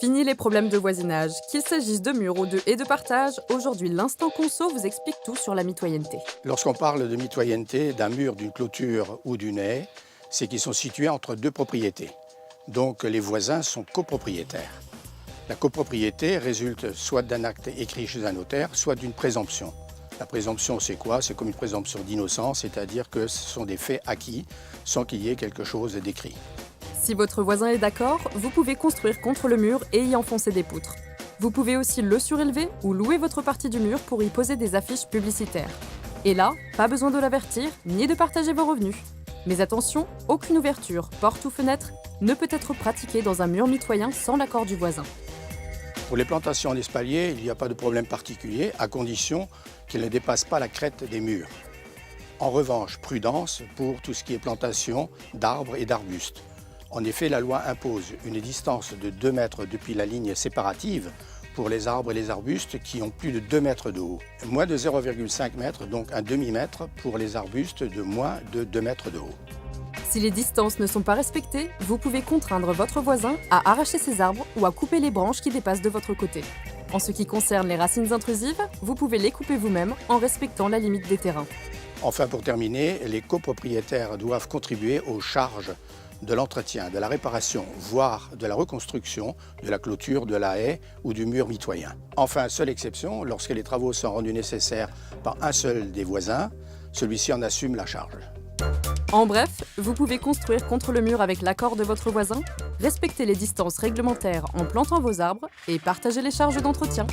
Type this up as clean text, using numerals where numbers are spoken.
Fini les problèmes de voisinage. Qu'il s'agisse de murs ou de haies de partage, aujourd'hui l'Instant Conso vous explique tout sur la mitoyenneté. Lorsqu'on parle de mitoyenneté d'un mur, d'une clôture ou d'une haie, c'est qu'ils sont situés entre deux propriétés. Donc les voisins sont copropriétaires. La copropriété résulte soit d'un acte écrit chez un notaire, soit d'une présomption. La présomption, c'est quoi? C'est comme une présomption d'innocence, c'est-à-dire que ce sont des faits acquis sans qu'il y ait quelque chose d'écrit. Si votre voisin est d'accord, vous pouvez construire contre le mur et y enfoncer des poutres. Vous pouvez aussi le surélever ou louer votre partie du mur pour y poser des affiches publicitaires. Et là, pas besoin de l'avertir ni de partager vos revenus. Mais attention, aucune ouverture, porte ou fenêtre ne peut être pratiquée dans un mur mitoyen sans l'accord du voisin. Pour les plantations en espalier, il n'y a pas de problème particulier, à condition qu'elles ne dépassent pas la crête des murs. En revanche, prudence pour tout ce qui est plantation d'arbres et d'arbustes. En effet, la loi impose une distance de 2 mètres depuis la ligne séparative pour les arbres et les arbustes qui ont plus de 2 mètres de haut. Moins de 0,5 mètres, donc un demi-mètre pour les arbustes de moins de 2 mètres de haut. Si les distances ne sont pas respectées, vous pouvez contraindre votre voisin à arracher ses arbres ou à couper les branches qui dépassent de votre côté. En ce qui concerne les racines intrusives, vous pouvez les couper vous-même en respectant la limite des terrains. Enfin, pour terminer, les copropriétaires doivent contribuer aux charges de l'entretien, de la réparation, voire de la reconstruction de la clôture, de la haie ou du mur mitoyen. Enfin, seule exception, lorsque les travaux sont rendus nécessaires par un seul des voisins, celui-ci en assume la charge. En bref, vous pouvez construire contre le mur avec l'accord de votre voisin, respecter les distances réglementaires en plantant vos arbres et partager les charges d'entretien.